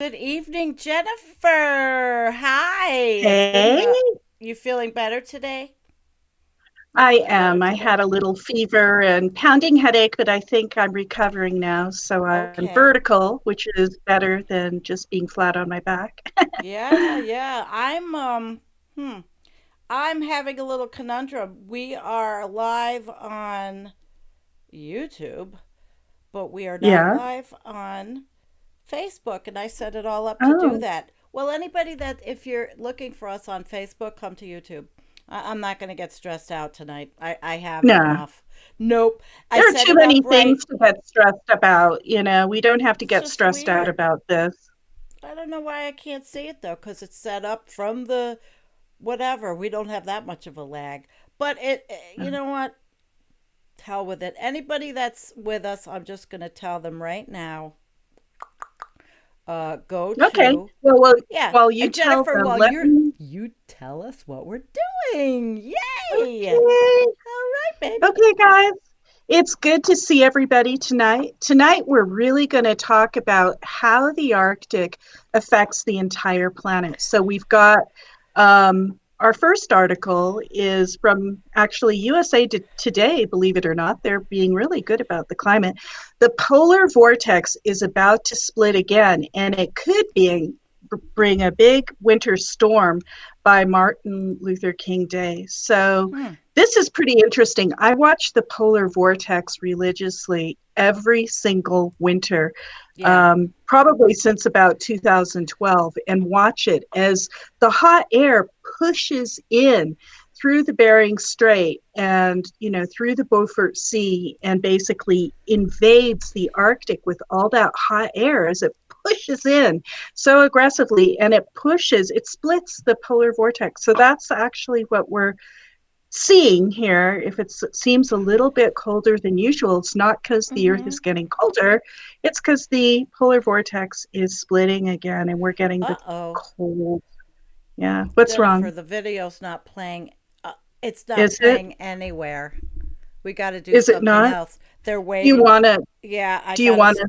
Good evening, Jennifer. Hi. It's been Hey, you feeling better today? You I feeling better am. I today? had a little fever and pounding headache, but I think I'm recovering now. So I'm Okay. vertical, which is better than just being flat on my back. Yeah, yeah. I'm having a little conundrum. We are live on YouTube, but we are not Yeah. live on Facebook, and I set it all up to do Oh, that. Well, anybody that if you're looking for us on Facebook, come to YouTube. I'm not going to get stressed out tonight. I have no. enough. Nope. I There are set too it many up right. things to get stressed about. We don't have to It's get just stressed out weird. about this. I don't know why I can't see it though, because it's set up from the whatever. We don't have that much of a lag. But you know what? Hell with it. Anybody that's with us, I'm just going to tell them right now. Go Okay. to Well, Yeah. while you And tell Jennifer, them, while let me. you tell us what we're doing. Yay! All Okay. right, baby. Okay, guys. It's good to see everybody tonight. Tonight, we're really going to talk about how the Arctic affects the entire planet. So, we've got our first article is from actually USA Today, believe it or not. They're being really good about the climate. The polar vortex is about to split again, and it could bring a big winter storm by Martin Luther King Day. So, Hmm. this is pretty interesting. I watch the polar vortex religiously every single winter, Yeah. probably since about 2012, and watch it as the hot air pushes in through the Bering Strait and through the Beaufort Sea and basically invades the Arctic with all that hot air as it pushes in so aggressively, and it splits the polar vortex. So that's actually what we're seeing here. If it seems a little bit colder than usual, it's not because the Earth Mm-hmm. is getting colder. It's because the polar vortex is splitting again, and we're getting the Uh-oh. cold. Yeah. What's Jennifer, wrong? the video's not playing. It's not Is it? playing anywhere. We got to do Is it something not? else. They're Do you waiting. want to? Yeah, Do you want to?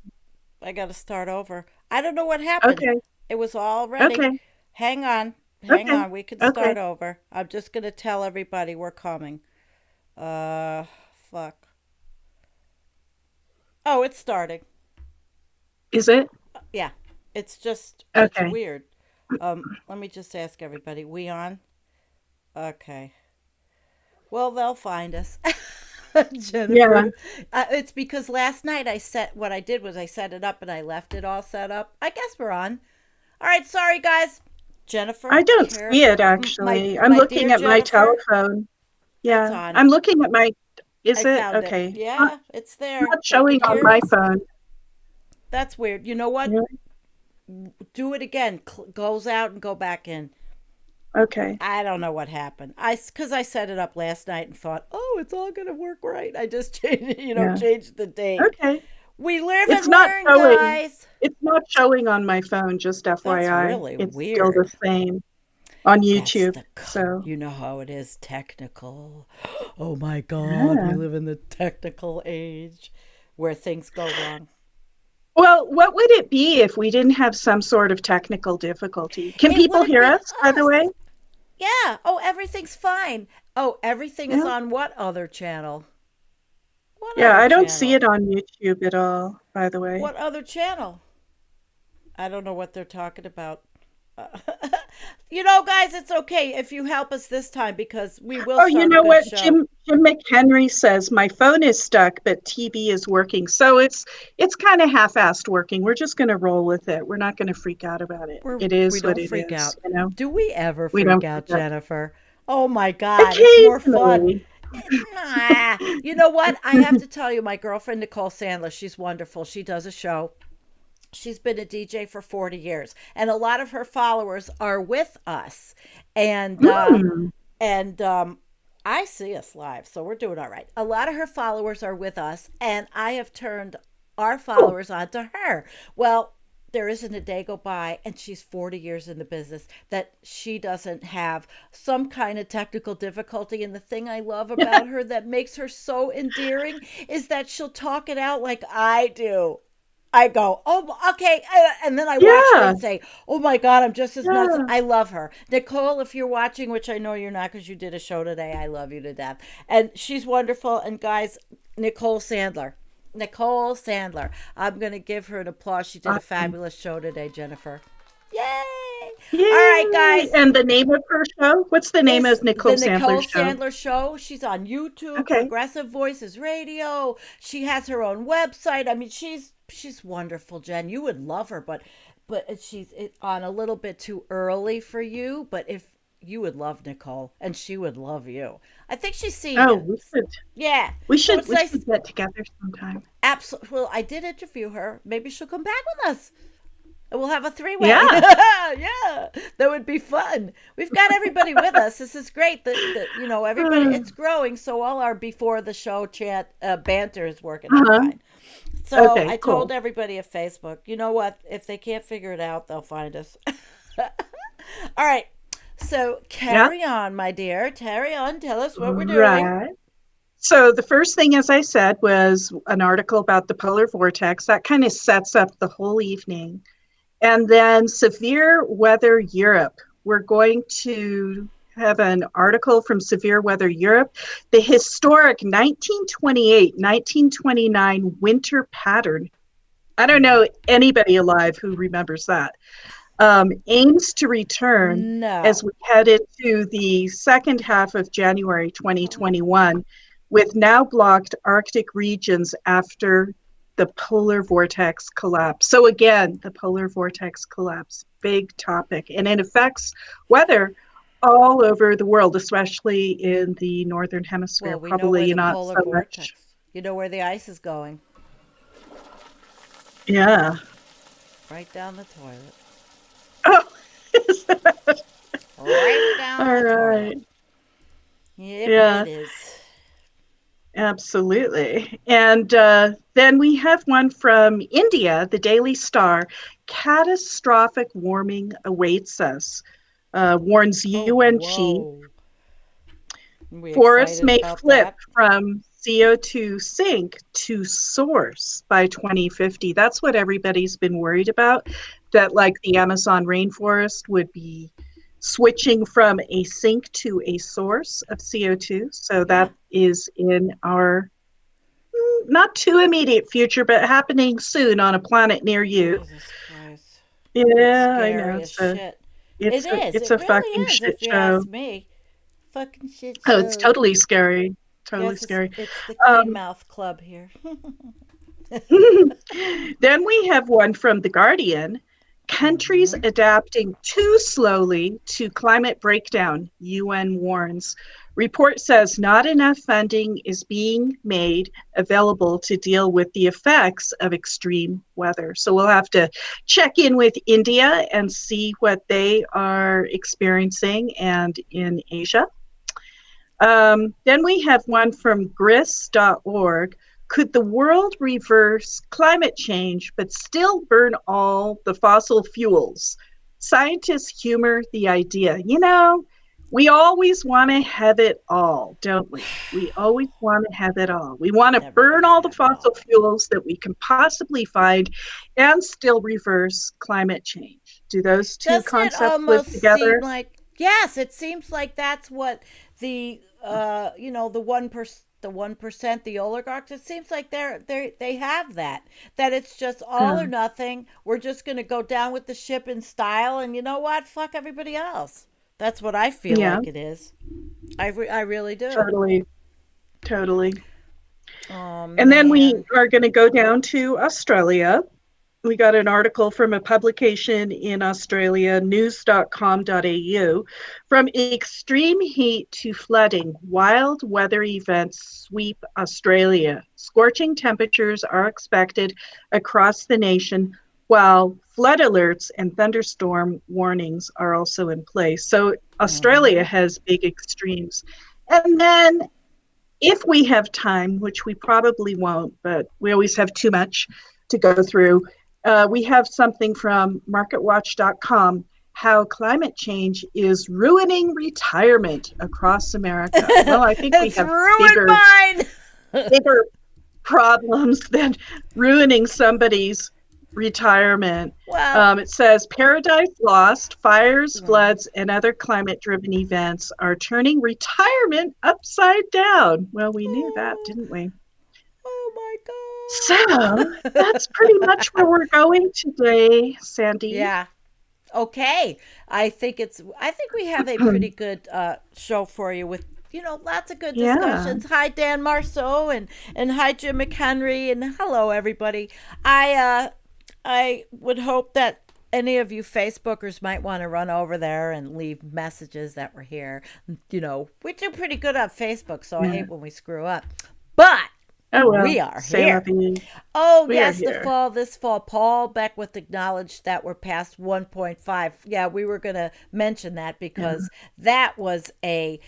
I got to start over. I don't know what happened. Okay. It was all ready. Okay. Hang on. Hang Okay. on. We can Okay. start over. I'm just going to tell everybody we're coming. Uh, fuck. Oh, it's starting. Is it? Yeah, it's Okay. weird. Let me just ask everybody. We on? Okay. Well, they'll find us. Yeah. Jennifer. It's because last night what I did was I set it up and I left it all set up. I guess we're on. All right, sorry guys. I Jennifer, don't care see it my actually. I'm my looking dear at my Jennifer, telephone. it's Yeah. on. I'm looking at my. Is I it? found it. Okay. Yeah, it's there. Not They showing can on hear my us. phone. That's weird. You know what? Really? Do it again. Goes out and go back in. Okay. I don't know what happened. Because I set it up last night and thought, oh, it's all gonna work right. I just changed, Yeah. changed the date. Okay. We live It's and not learn, showing. guys. It's not showing on my phone, just That's FYI. really It's still the weird. same on That's YouTube. So, you know how it is technical. Oh my God, we yeah. live in the technical age where things go wrong. Well, what would it be if we didn't have some sort of technical difficulty? Can It people wouldn't hear be us, by the way? us. Yeah. Oh, everything's fine. Oh, everything is Yeah. on what other channel? What Yeah, other I don't see channel? it on YouTube at all, by the way. What other channel? I don't know what they're talking about. Uh, guys, it's okay if you help us this time because we will Oh, you start a know good what? show. Jim McHenry says my phone is stuck, but TV is working. So it's kind of half-assed working. We're just going to roll with it. We're not going to freak out about it. It We is what don't it freak is, out. Do we ever We freak don't out, freak out. Jennifer? Oh my God, it's more fun. Occasionally. Nah. You know what? I have to tell you, my girlfriend Nicole Sandler, she's wonderful. She does a show. She's been a DJ for 40 years, and a lot of her followers are with us. And Hmm. and I see us live, so we're doing all right. A lot of her followers are with us, and I have turned our Cool. followers onto her. Well, there isn't a day go by, and she's 40 years in the business, that she doesn't have some kind of technical difficulty. And the thing I love about her that makes her so endearing is that she'll talk it out like I do. I go, oh, okay. And then I watch her Yeah. and say, oh my God, I'm just as nuts. Yeah. I love her. Nicole, if you're watching, which I know you're not because you did a show today, I love you to death. And she's wonderful. And guys, Nicole Sandler. Nicole Sandler. I'm going to give her an applause. She did a Awesome. fabulous show today, Jennifer. Yay! All right, Yay. guys. And the name of her show? What's the name It's of the Nicole Nicole Sandler's show? Sandler Show. She's on YouTube, Okay. Progressive Voices Radio. She has her own website. I mean, she's wonderful, Jen. You would love her, but she's on a little bit too early for you. But if you would love Nicole, and she would love you. I think she's seen Oh, you. we should Yeah. we So should it's we nice. should get together sometime. Absolutely. Well, I did interview her. Maybe she'll come back with us. And we'll have a three-way. Yeah. Yeah, that would be fun. We've got everybody with us. This is great. Everybody. It's growing. So all our before the show chat banter is working out Uh-huh. fine. So Okay, I told cool. everybody at Facebook, you know what? If they can't figure it out, they'll find us. All right. So Yeah. carry on, my dear. Carry on. Tell us what we're doing. Right. So the first thing, as I said, was an article about the polar vortex. That kind of sets up the whole evening. And then Severe Weather Europe. We're going to have an article from Severe Weather Europe, the historic 1928 1929 winter pattern. I don't know anybody alive who remembers that. Aims to return as No. we head into the second half of January 2021, with now blocked Arctic regions after the polar vortex collapse. So again, the polar vortex collapse, big topic, and it affects weather all over the world, especially in the northern hemisphere. Well, we know where Probably the not polar so vortex. much. You know where the ice is going. Yeah. Right down the toilet. Oh. Right down All the toilet. right. Yep, Yeah. it is. Absolutely. And then we have one from India, the Daily Star. Catastrophic warming awaits us, warns Oh, UN chief. whoa. We Forests excited may about flip that? from CO2 sink to source by 2050. That's what everybody's been worried about, that like the Amazon rainforest would be switching from a sink to a source of CO2. So Yeah. that is in our not too immediate future, but happening soon on a planet near you. Jesus Christ. It's Yeah, I know. scary as shit. It's It a is. it's It a really fucking is, shit if you show. ask me. Fucking shit Oh, it's show. totally scary. Totally Yes, scary. it's the clean Um, mouth club here. then we have one from The Guardian. Countries Hmm. adapting too slowly to climate breakdown, UN warns. Report says not enough funding is being made available to deal with the effects of extreme weather. So we'll have to check in with India and see what they are experiencing and in Asia. Then we have one from gris.org. Could the world reverse climate change but still burn all the fossil fuels? Scientists humor the idea. We always want to have it all, don't we? We always want to have it all. We want to Never burn gonna all the have it fossil all. fuels that we can possibly find and still reverse climate change. Do those two Doesn't it concepts live almost seem together? like, yes, it seems like that's what the the 1%, the oligarchs, it seems like they have that it's just all or Hmm. nothing. We're just going to go down with the ship in style, and you know what? Fuck everybody else. That's what I feel Yeah, like it is. I really do. totally. Totally. Oh And then we man. are going to go down to Australia. We got an article from a publication in Australia, news.com.au. From extreme heat to flooding, wild weather events sweep Australia. Scorching temperatures are expected across the nation, while flood alerts and thunderstorm warnings are also in place. So Australia Mhm. has big extremes. And then if we have time, which we probably won't, but we always have too much to go through, we have something from marketwatch.com, how climate change is ruining retirement across America. Well, I think we It's have ruined bigger mine. bigger problems than ruining somebody's retirement. Well, It says Paradise Lost, fires, mm, floods, and other climate driven events are turning retirement upside down. Well, we knew that, oh, didn't we? oh So my that's pretty much where God. we're going today, Sandy. Yeah. Okay. I think we have a pretty good show for you with lots of good Yeah. discussions. Hi Dan Marceau and hi Jim McHenry and hello everybody. I would hope that any of you Facebookers might want to run over there and leave messages that we're here. We do pretty good on Facebook, so I Yeah. hate when we screw up. But Oh, well, we are say la here. vie. Oh, We are yes, here. this fall. Paul Beckwith acknowledged that we're past 1.5. Yeah, we were going to mention that Yeah. because what that was a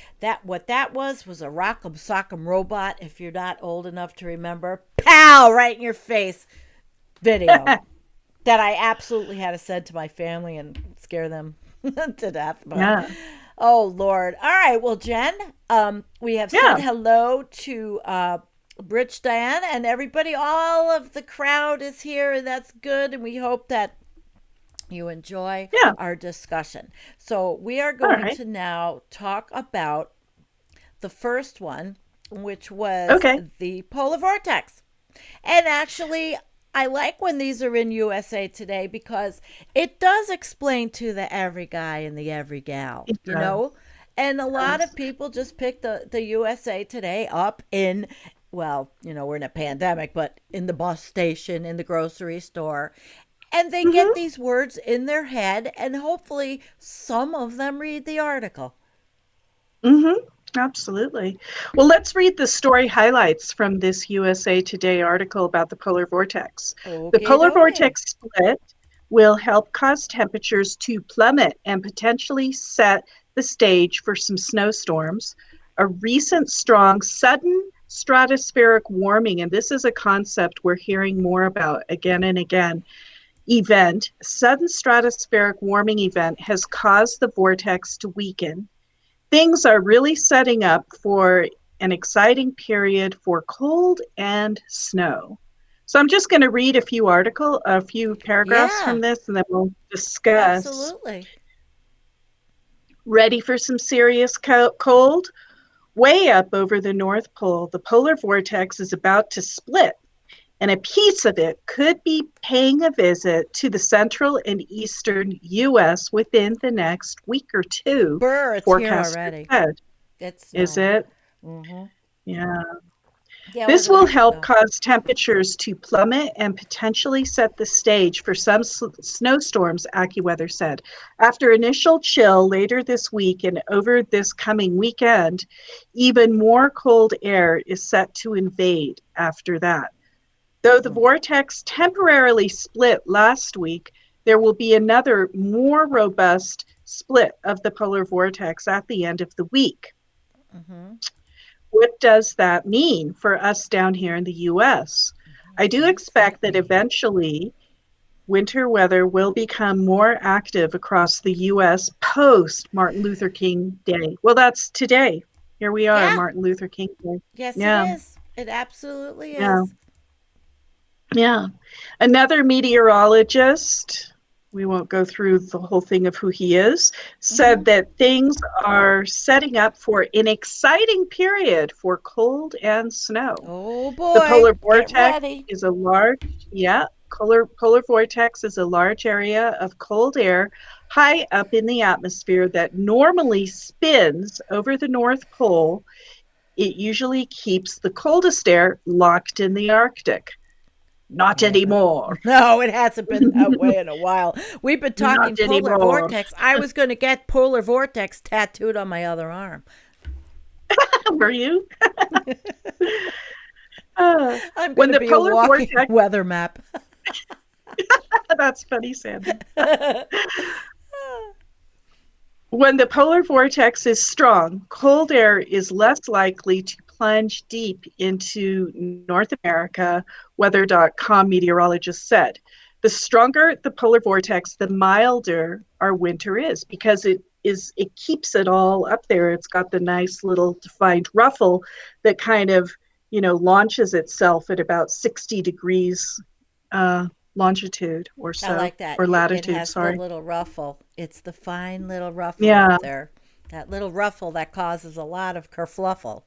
Rock'em Sock'em Robot, if you're not old enough to remember. Pow! Right in your face video that I absolutely had to send to my family and scare them to death. But Yeah. oh, Lord. All right. Well, Jen, we have said Yeah. hello to Rich Diane and everybody. All of the crowd is here, and that's good. And we hope that you enjoy Yeah. our discussion. So, we are All going right. to now talk about the first one, which was Okay. the polar vortex. And actually, I like when these are in USA Today because it does explain to the every guy and the every gal, It does. And a lot of Does. people just pick the USA Today up in, well, we're in a pandemic, but in the bus station, in the grocery store. And they get Mm-hmm. these words in their head, and hopefully some of them read the article. Mm-hmm. Absolutely. Well, let's read the story highlights from this USA Today article about the polar vortex. The Okay, polar dokie. vortex split will help cause temperatures to plummet and potentially set the stage for some snowstorms. A recent strong, sudden stratospheric warming, and this is a concept we're hearing more about again and again, sudden stratospheric warming event has caused the vortex to weaken. Things are really setting up for an exciting period for cold and snow. So I'm just going to read a few paragraphs Yeah, from this, and then we'll discuss. absolutely. Ready for some serious cold? Way up over the North Pole, the polar vortex is about to split, and a piece of it could be paying a visit to the central and eastern U.S. within the next week or two, Burr, it's here forecasters already. said. It's Is snowing. it? Mm-hmm. Yeah. Yeah, we're This gonna will have help snow. cause temperatures to plummet and potentially set the stage for some snowstorms, AccuWeather said. After initial chill later this week and over this coming weekend, even more cold air is set to invade after that. Though the Mm-hmm. vortex temporarily split last week, there will be another more robust split of the polar vortex at the end of the week. Mm-hmm. What does that mean for us down here in the US? I What do does that expect that mean? eventually winter weather will become more active across the US post Martin Luther King Day. Well, that's today. Here we are, Yeah. Martin Luther King Day. Yes, it Yeah, is. It absolutely yeah, is. yeah. Another meteorologist, we won't go through the whole thing of who he is, Mm-hmm. said that things are setting up for an exciting period for cold and snow. Oh The boy, polar get vortex ready. is a large, yeah, polar vortex is a large area of cold air high up in the atmosphere that normally spins over the North Pole. It usually keeps the coldest air locked in the Arctic. Not Yeah. anymore. No, it hasn't been that way in a while. We've been talking Not polar anymore. vortex. I was going to get polar vortex tattooed on my other arm. Were you? Uh, I'm going when to the be a polar walking vortex, weather map. that's funny, Sandy. When the polar vortex is strong, cold air is less likely to plunge deep into North America, weather.com meteorologist said. The stronger the polar vortex, the milder our winter is because it keeps it all up there. It's got the nice little defined ruffle that kind of, launches itself at about 60 degrees longitude or I so, like that. or It latitude, has the sorry. little ruffle. It's the fine little ruffle Yeah, up there. That little ruffle that causes a lot of kerfluffle.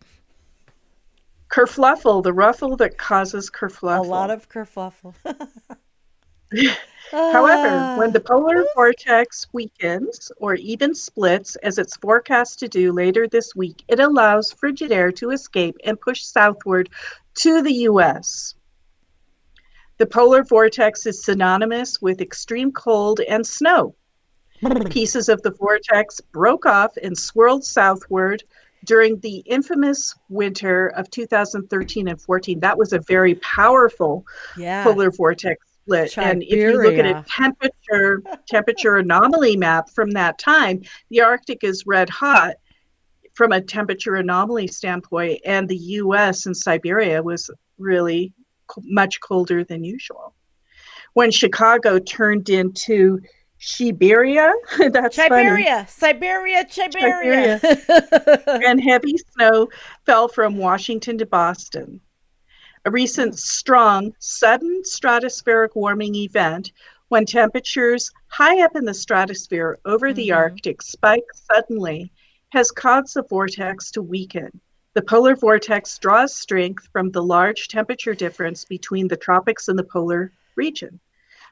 kerfluffle, the ruffle that causes A lot kerfluffle. of kerfluffle. However, when the polar Moose. vortex weakens or even splits, as it's forecast to do later this week, it allows frigid air to escape and push southward to the US. The polar vortex is synonymous with extreme cold and snow. Pieces of the vortex broke off and swirled southward during the infamous winter of 2013 and 14. That was a very powerful Yeah. polar vortex split. And if you look at a Siberia. temperature anomaly map from that time, the Arctic is red hot from a temperature anomaly standpoint, and the US and Siberia was really much colder than usual. When Chicago turned into Siberia, that's funny, Siberia. Siberia. Siberia. Siberia, and heavy snow fell from Washington to Boston. A recent strong, sudden stratospheric warming event when temperatures high up in the stratosphere over the Mm-hmm. Arctic spike suddenly has caused the vortex to weaken. The polar vortex draws strength from the large temperature difference between the tropics and the polar region.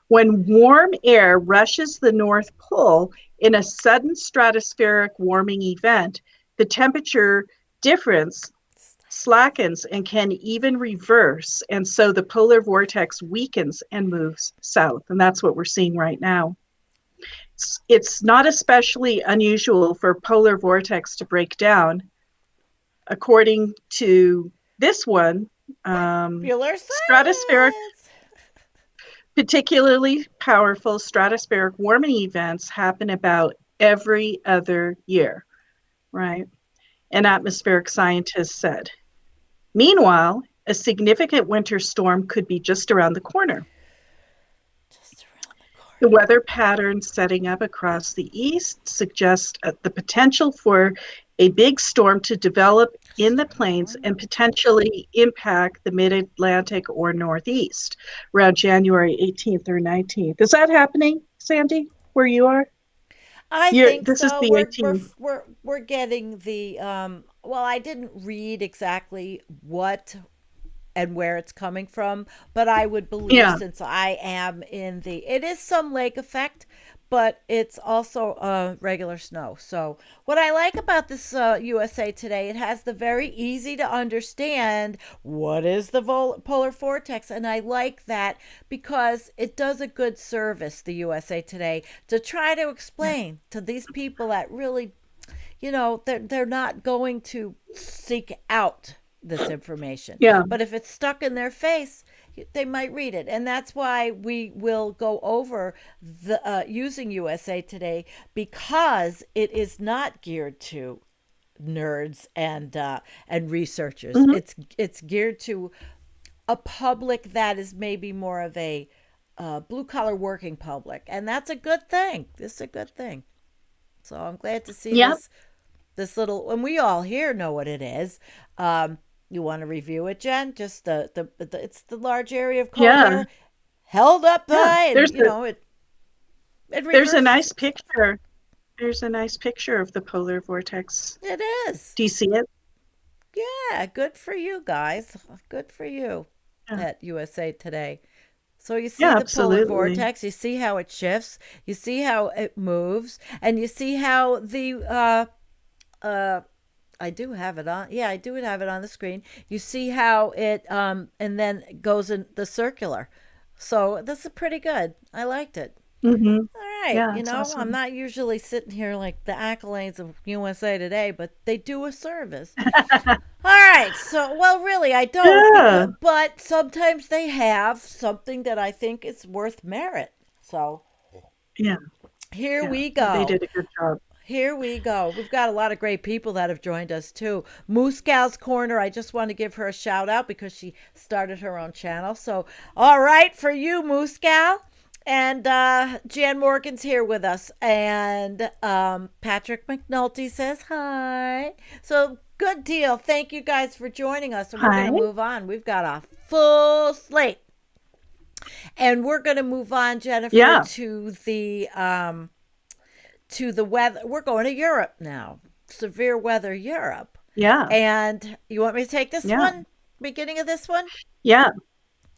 When warm air rushes the North Pole in a sudden stratospheric warming event, the temperature difference slackens and can even reverse. And so the polar vortex weakens and moves south. And that's what we're seeing right now. It's not especially unusual for polar vortex to break down. According to this one, Bueller stratospheric, silence. particularly powerful stratospheric warming events happen about every other year, right? An atmospheric scientist said. Meanwhile, a significant winter storm could be just around the corner. Just around the The corner. weather patterns setting up across the east suggest the potential for a big storm to develop in Just the around the plains corner. and potentially impact the mid Atlantic or Northeast around January 18th or 19th. Is that happening, Sandy, where you are? I think This is so. the 18th. We're getting the well, I didn't read exactly what and where it's coming from, but I would believe, Yeah, since I am in the, it is some lake effect, but it's also regular snow. So what I like about this USA Today, it has the very easy to understand what is the polar vortex, and I like that because it does a good service, the USA Today, to try to yeah, explain to these people that really, they're not going to seek out this information, yeah. but if it's stuck in their face, they might read it. And that's why we will go over the using USA Today, because it is not geared to nerds and researchers. Mhm. It's geared to a public that is maybe more of a blue collar working public, and that's a good thing. This is a good thing. So I'm glad to see Yep, this little, and we all here know what it is. You want to review it, Jen? Just the it's the large area of cold yeah, air held up yeah. high, and it There's a reverses nice itself. picture. There's a nice picture of the polar vortex. It is. Do you see it? Yeah, good for you guys. Good for you Yeah, at USA Today. So you see yeah, the polar absolutely. vortex, you see how it shifts, you see how it moves, and you see how the uh I do have it on. Yeah, I do have it on the screen. You see how it and then goes in the circular. So this is pretty good. I liked it. Hmm. All right, Yeah, it's I'm awesome. not usually sitting here like the accolades of USA Today, but they do a service. All right, so well, really, I don't, Yeah, but sometimes they have something that I think is worth merit. So yeah, here yeah. we No, they go. did a good job. Here we go. We've got a lot of great people that have joined us too. Moose Gal's Corner, I just want to give her a shout out because she started her own channel. So, all right, for you, Moose Gal. And Jan Morgan's here with us. And Patrick McNulty says hi. So, good deal. Thank you guys for joining us. And we're going Hi. to move on. We've got a full slate. And we're going to move on, Jennifer, Yeah. to the weather. We're going to Europe now. Severe weather Europe. Yeah. And you want me to take this Yeah. one? Beginning of this one? Yeah.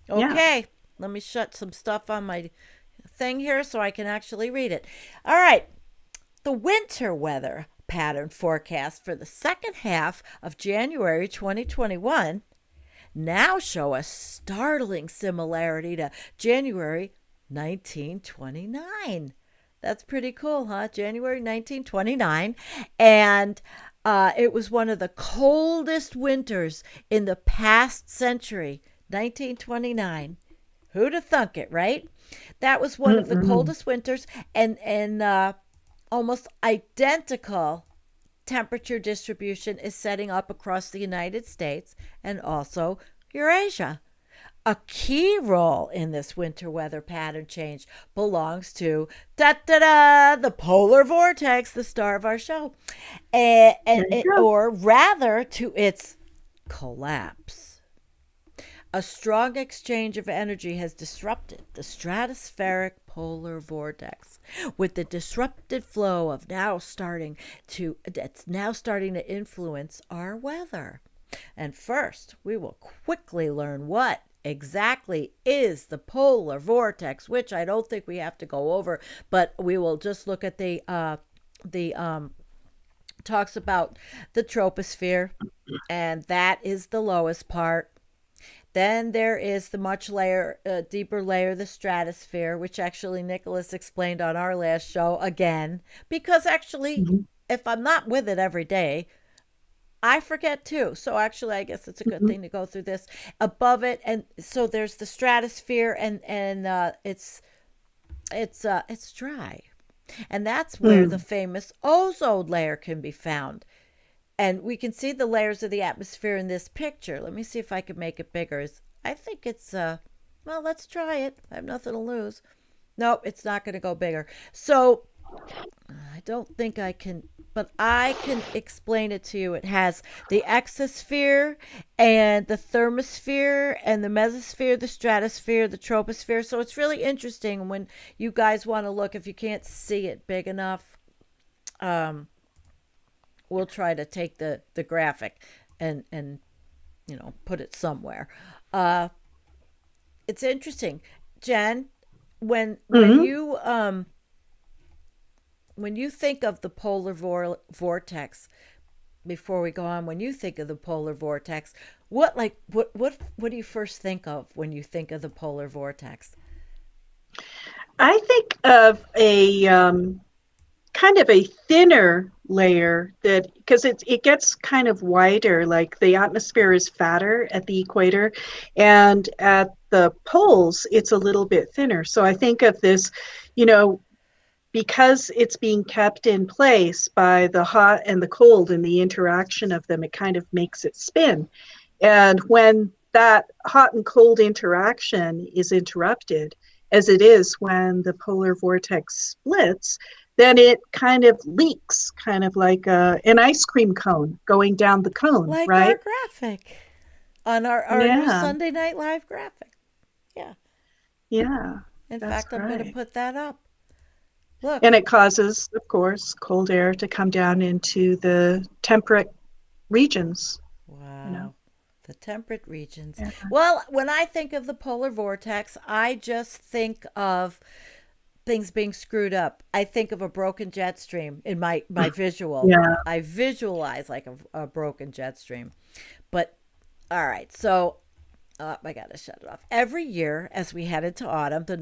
Yeah. Okay. Let me shut some stuff on my thing here so I can actually read it. All right. The winter weather pattern forecast for the second half of January 2021 now show a startling similarity to January 1929. That's pretty cool, huh? January 1929. And it was one of the coldest winters in the past century, 1929. Who'd have thunk it, right? That was one of the Mm-mm. coldest winters, and almost identical temperature distribution is setting up across the United States and also Eurasia. A key role in this winter weather pattern change belongs to da da da the polar vortex, the star of our show, There you go. or rather to its collapse. A strong exchange of energy has disrupted the stratospheric polar vortex, with the disrupted flow of that's now starting to influence our weather. And first, we will quickly learn what exactly is the polar vortex, which I don't think we have to go over, but we will just look at the talks about the troposphere, and that is the lowest part. Then there is the deeper layer, the stratosphere, which actually Nicholas explained on our last show again. Because actually, Mhm. if I'm not with it every day, I forget too. So actually, I guess it's a good Mhm. thing to go through this above it. And so there's the stratosphere, and it's dry, and that's where the Mm. famous ozone layer can be found. And we can see the layers of the atmosphere in this picture. Let me see if I can make it bigger. I think it's well, let's try it. I have nothing to lose. Nope, it's not going to go bigger. So I don't think I can, but I can explain it to you. It has the exosphere and the thermosphere and the mesosphere, the stratosphere, the troposphere. So it's really interesting when you guys want to look, if you can't see it big enough. Um, we'll try to take the graphic and put it somewhere. Uh, it's interesting, Jen. When when Mhm. you um when you think of the polar vortex, before we go on, when you think of the polar vortex, what do you first think of when you think of the polar vortex? I think of a kind of a thinner layer that because it gets kind of wider, like the atmosphere is fatter at the equator, and at the poles it's a little bit thinner. So I think of this, you know, because it's being kept in place by the hot and the cold and the interaction of them, it kind of makes it spin. And when that hot and cold interaction is interrupted, as it is when the polar vortex splits, then it kind of leaks, kind of like an ice cream cone going down the cone, Like our right? graphic on our new Yeah, Sunday Night Live graphic. Yeah. yeah, In that's fact, I'm going to right. put that up. And Look. it causes, of course, cold air to come down into the temperate regions, you know. Wow. The temperate regions. Yeah. Well, when I think of the polar vortex, I just think of things being screwed up. I think of a broken jet stream in my visual. Yeah. I visualize like a broken jet stream. But all right, so I gotta shut it off. Every year, as we head into autumn, the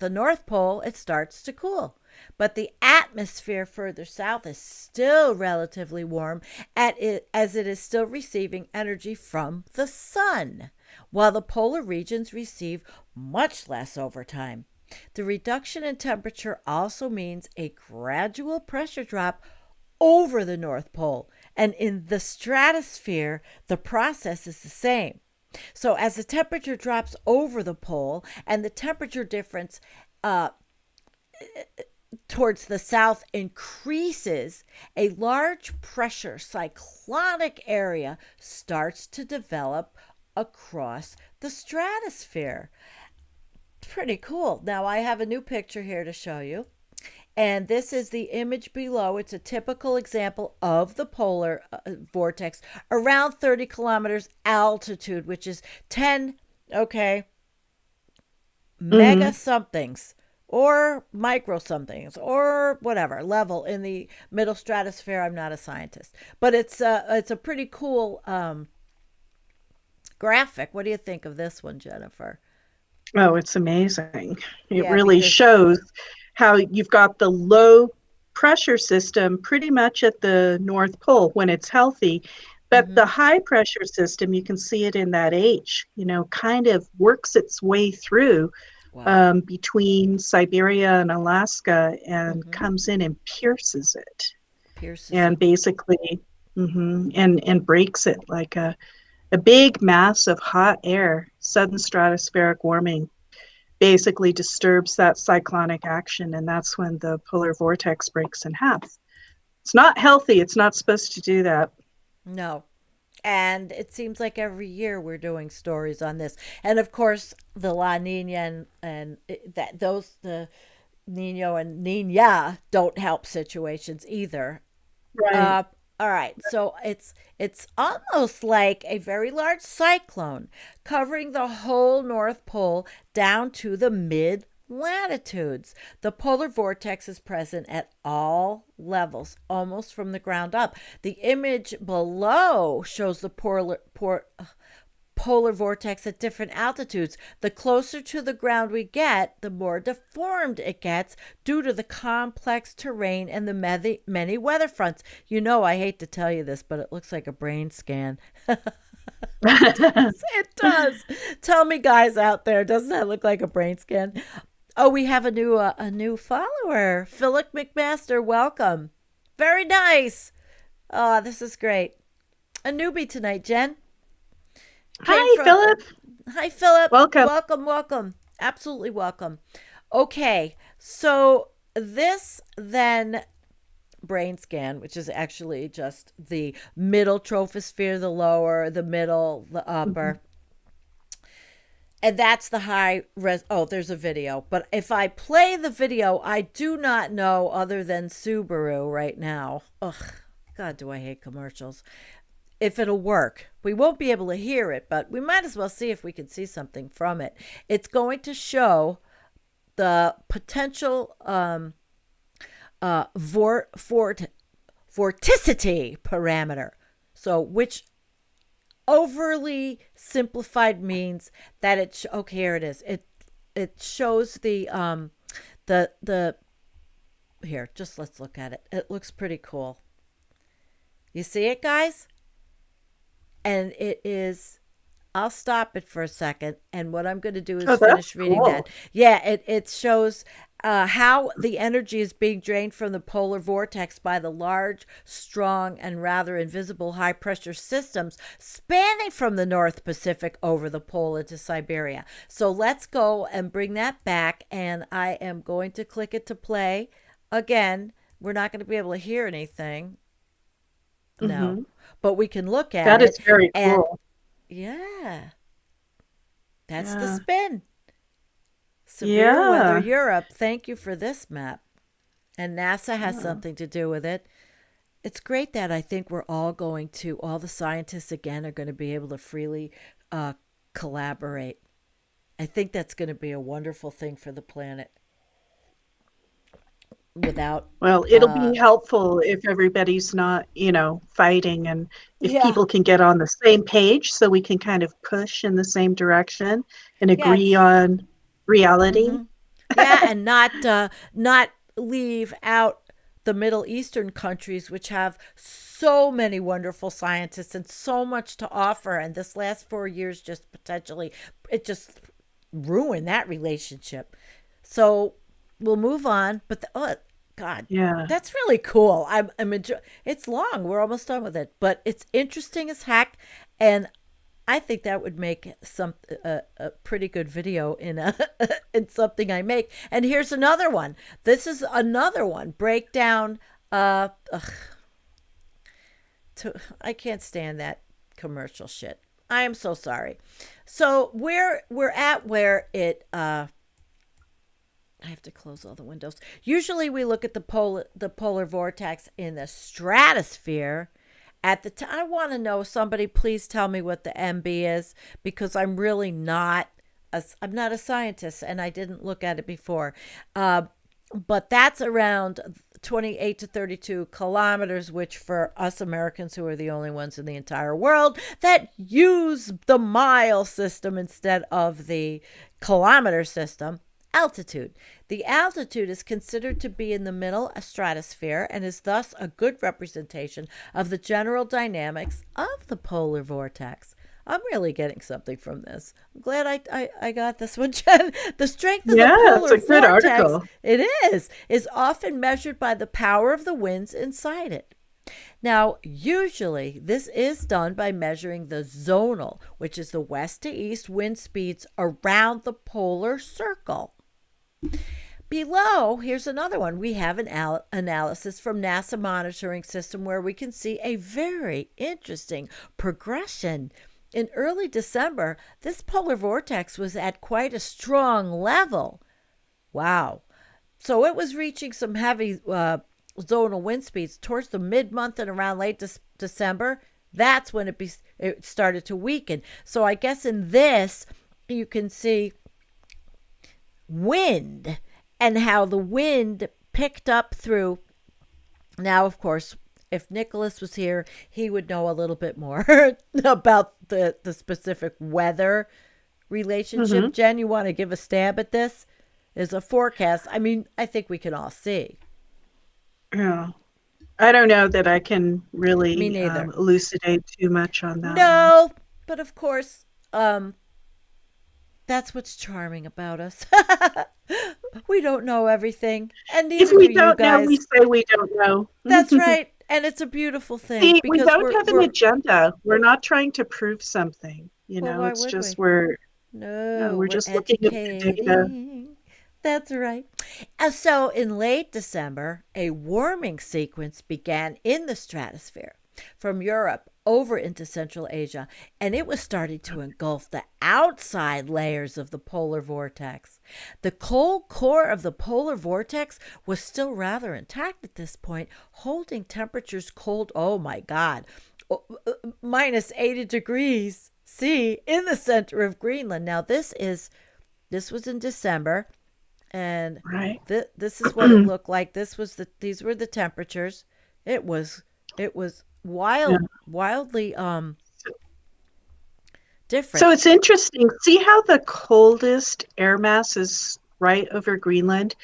North Pole it starts to cool, but the atmosphere further south is still relatively warm, as it is still receiving energy from the sun, while the polar regions receive much less over time. The reduction in temperature also means a gradual pressure drop over the North Pole, and in the stratosphere, the process is the same. So as the temperature drops over the pole and the temperature difference uh, towards the south increases, a large pressure cyclonic area starts to develop across the stratosphere. pretty cool. Now I have a new picture here to show you. And this is the image below. It's a typical example of the polar vortex around 30 kilometers altitude, which is 10, okay, mega Hmm. somethings or micro somethings or whatever level in the middle stratosphere. I'm not a scientist, but it's a pretty cool graphic. What do you think of this one, Jennifer? Oh, it's amazing. It Yeah, really because shows how you've got the low pressure system pretty much at the North Pole when it's healthy, but the mm-hmm, high pressure system, you can see it in that H, kind of works its way through wow, between Siberia and Alaska and mm-hmm, comes in and pierces it pierces and it. basically and breaks it like a big mass of hot air, sudden stratospheric warming basically disturbs that cyclonic action, and that's when the polar vortex breaks in half. It's not healthy. It's not supposed to do that. No. And it seems like every year we're doing stories on this. And of course, the La Nina and that those the Nino and Nina don't help situations either. Right. Uh, all right, so it's almost like a very large cyclone covering the whole North Pole down to the mid latitudes. The polar vortex is present at all levels, almost from the ground up. The image below shows the polar vortex at different altitudes. The closer to the ground we get, the more deformed it gets due to the complex terrain and the many weather fronts. You know, I hate to tell you this, but it looks like a brain scan. It does. It does. Tell me, guys out there, doesn't that look like a brain scan? Oh, we have a new follower, Philip McMaster. Welcome. Very nice. Oh, this is great. A newbie tonight, Jen. Came Hi, from. Philip. Hi, Philip. Welcome. Welcome, welcome. Absolutely welcome. Okay, so this then brain scan, which is actually just the middle trophosphere, the lower, the middle, the Mhm. upper. And that's the high res. Oh, there's a video. But if I play the video, I do not know other than Subaru right now. Ugh, God, do I hate commercials. If it'll work. We won't be able to hear it, but we might as well see if we can see something from it. It's going to show the potential vorticity parameter. So, which overly simplified means that okay, here it is. It shows the here. Just let's look at it. It looks pretty cool. You see it, guys? And it is, I'll stop it for a second. And what I'm going to do is Oh, that's finish reading that. cool. Yeah, it shows how the energy is being drained from the polar vortex by the large, strong, and rather invisible high pressure systems spanning from the North Pacific over the pole into Siberia. So let's go and bring that back. And I am going to click it to play. Again, we're not going to be able to hear anything. No, Hmm. but we can look at That it. is very And cool. yeah, that's the Yeah. spin. Severe weather Yeah. Europe. Thank you for this map. And NASA has Yeah. something to do with it. It's great that I think we're all going to, all the scientists again are going to be able to freely uh, collaborate. I think that's going to be a wonderful thing for the planet without, Well, it'll uh, be helpful if everybody's not, fighting and if yeah, people can get on the same page so we can kind of push in the same direction and yeah, agree on reality. mm-hmm. Yeah, and not leave out the Middle Eastern countries, which have so many wonderful scientists and so much to offer. And this last 4 years just potentially it just ruined that relationship. So we'll move on. But oh God, Yeah. that's really cool. I'm enjoy. It's long. We're almost done with it, but it's interesting as heck, and I think that would make a pretty good video in a in something I make. And here's another one. This is another one. Breakdown. Ugh, I can't stand that commercial shit. I am so sorry. So we're at where it I have to close all the windows. Usually we look at the polar vortex in the stratosphere. At the time, I want to know, somebody please tell me what the MB is, because I'm really not I'm not a scientist and I didn't look at it before. Uh, but that's around 28 to 32 kilometers, which for us Americans, who are the only ones in the entire world that use the mile system instead of the kilometer system, altitude. The altitude is considered to be in the middle stratosphere and is thus a good representation of the general dynamics of the polar vortex. I'm really getting something from this. I'm glad I got this one, Jen. The strength of the Yeah, it's polar a good vortex, article. it is often measured by the power of the winds inside it. Now, usually this is done by measuring the zonal, which is the west to east wind speeds around the polar circle. Below, here's another one. We have an analysis from NASA monitoring system where we can see a very interesting progression. In early December, this polar vortex was at quite a strong level. Wow. So it was reaching some heavy zonal wind speeds towards the mid-month and around late December. That's when it started to weaken. So I guess in this, you can see wind and how the wind picked up through. Now, of course, if Nicholas was here, he would know a little bit more about the specific weather relationship. Hmm. Jen, you want to give a stab at this? Is a forecast. I mean, I think we can all see. Yeah. I don't know that I can Me really neither. elucidate too much on that one. No, but of course, that's what's charming about us. We don't know everything, and If neither do we you don't know, we guys. say we don't know. That's right, and it's a beautiful thing See, we because don't we're have an we're agenda. We're not trying to prove something. well, why It's would just we? we're no, No, we're we're just looking at the data. educating. That's right. So, in late December, a warming sequence began in the stratosphere from Europe over into Central Asia, and it was starting to engulf the outside layers of the polar vortex. The cold core of the polar vortex was still rather intact at this point, holding temperatures cold, oh my God, minus 80 degrees C in the center of Greenland. Now, this was in December, and Right. this is what it looked like. These were the temperatures. It was Yeah. wildly different. So it's interesting. See how the coldest air mass is right over Greenland?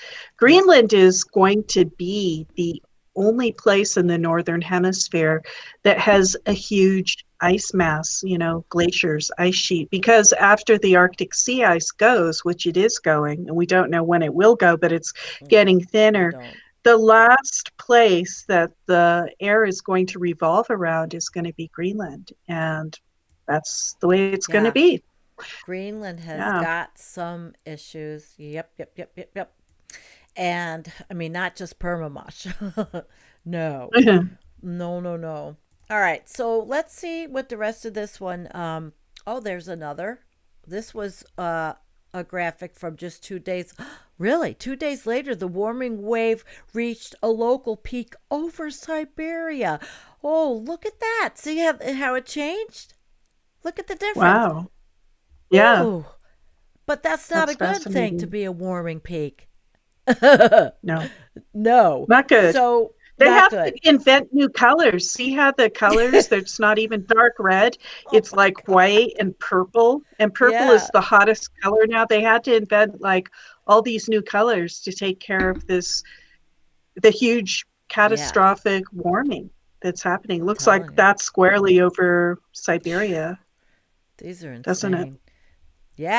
Yep. Greenland is going to be the only place in the northern hemisphere that has a huge ice mass, glaciers, ice sheet, because after the Arctic sea ice goes, which it is going, and we don't know when it will go, but it's Yeah, getting we thinner. don't. The last place that the air is going to revolve around is going to be Greenland. And that's the way it's going to Yeah, be. Greenland has Yeah. got some issues. Yep, yep, yep, yep, yep. And I mean, not just permamash. No, no, no, no. All right, so let's see what the rest of this one. Oh, there's another. This was a graphic from just 2 days. Really, 2 days later, the warming wave reached a local peak over Siberia. Oh, look at that! See how it changed? Look at the difference. Wow. Yeah, Ooh, but that's not a that's good thing to fascinating. be a warming peak. No, No, not good. so They not have to good. invent new colors. See how the colors, that's not even dark red. Oh It's my like God. white and purple is Yeah, the hottest color now. They had to invent like all these new colors to take care of the huge yeah, catastrophic warming that's happening. Looks like telling you. that's squarely over Siberia, These are doesn't it? insane.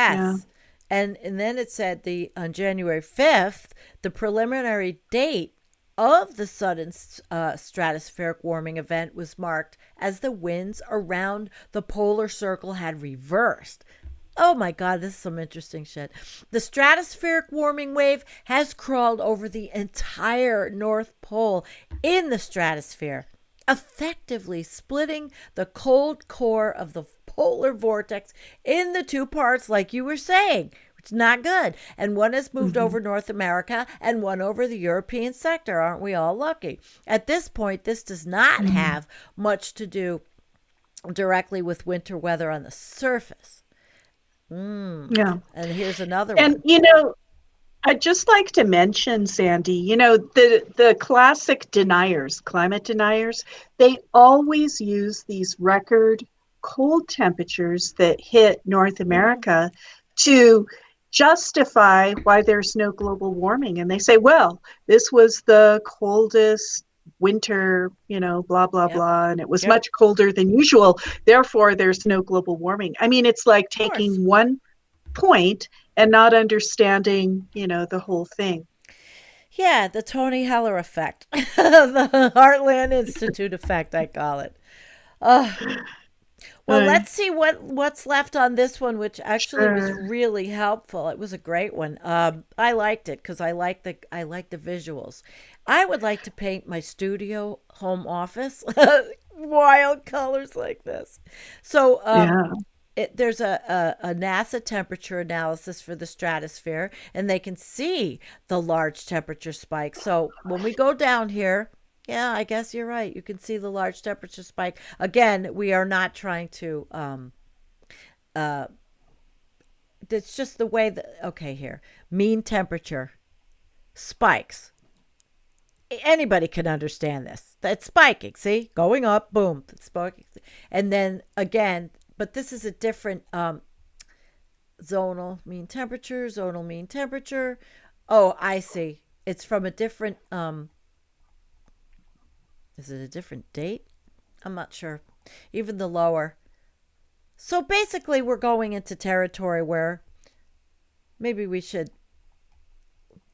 Yeah. Yes. And then it said the on January 5th, the preliminary date of the sudden stratospheric warming event was marked as the winds around the polar circle had reversed. Oh my God, this is some interesting shit. The stratospheric warming wave has crawled over the entire North Pole in the stratosphere, effectively splitting the cold core of the polar vortex in the two parts, like you were saying. It's not good. And one has moved Hmm. over North America and one over the European sector. Aren't we all lucky? At this point, this does not Hmm. have much to do directly with winter weather on the surface. Mm. Yeah. And here's another And one. I'd just like to mention, Sandy, the classic deniers, climate deniers, they always use these record cold temperatures that hit North America to justify why there's no global warming. And they say, well, this was the coldest winter, blah, blah, Yep. blah, and it was Yep. much colder than usual. Therefore, there's no global warming. I mean, it's like Of course. taking one point and not understanding, the whole thing. Yeah, the Tony Heller effect, the Heartland Institute effect, I call it. Uh, well, Uh, let's see what's left on this one, which actually was sure. really helpful. It was a great one. I liked it because I like the visuals. I would like to paint my studio home office wild colors like this. So Yeah. there's a NASA temperature analysis for the stratosphere, and they can see the large temperature spike. So when we go down here, yeah, I guess you're right. You can see the large temperature spike. Again, we are not trying to. Uh, it's just the way that. Okay, here, mean temperature spikes. Anybody can understand this. That's spiking. See, going up, boom, it's spiking, and then again. But this is a different zonal mean temperature. Oh, I see. It's from a different is it a different date? I'm not sure. Even the lower. So basically we're going into territory where maybe we should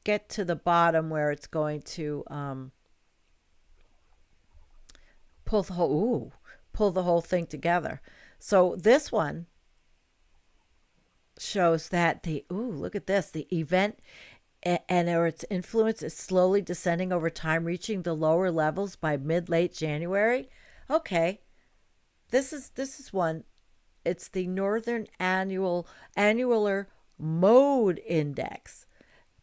get to the bottom where it's going to pull the whole pull the whole thing together. So this one shows that look at this, the event and or its influence is slowly descending over time, reaching the lower levels by mid late January. Okay, this is one. It's the Northern Annular Mode Index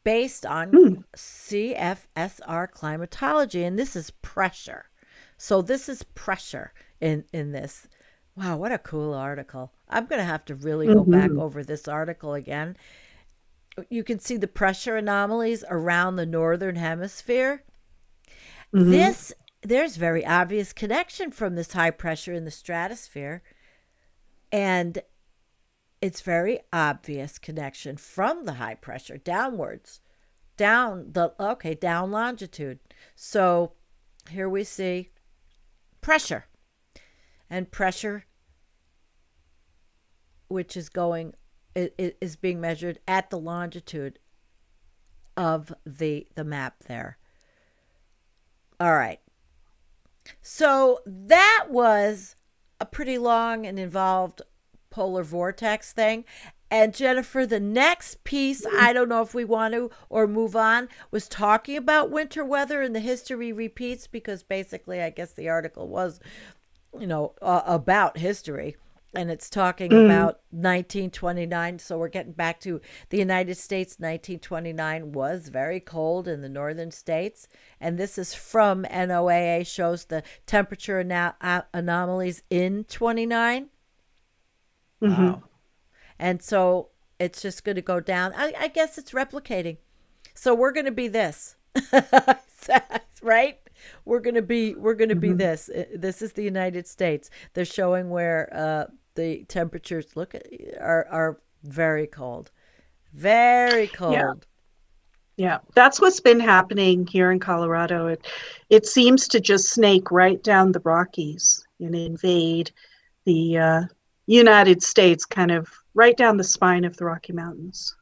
based on Mm. CFSR climatology, and this is pressure. So this is pressure in this. Wow, what a cool article. I'm going to have to really go back Hmm. over this article again. You can see the pressure anomalies around the northern hemisphere. Hmm. This there's very obvious connection from this high pressure in the stratosphere, and it's very obvious connection from the high pressure downwards, down longitude. So here we see pressure, and pressure which is going is being measured at the longitude of the map there. All right. So that was a pretty long and involved polar vortex thing. And Jennifer, the next piece, I don't know if we want to or move on, was talking about winter weather and the history repeats because basically, I guess the article was, about history. And it's talking Mm. about 1929. So we're getting back to the United States. 1929 was very cold in the northern states. And this is from NOAA, shows the temperature anomalies in 29. Hmm. Wow. And so it's just going to go down. I guess it's replicating. So we're going to be this. Right? We're going to be Hmm. this. This is the United States. They're showing where the temperatures are very cold. Very Yeah. cold. Yeah. That's what's been happening here in Colorado. It seems to just snake right down the Rockies and invade the United States, kind of right down the spine of the Rocky Mountains.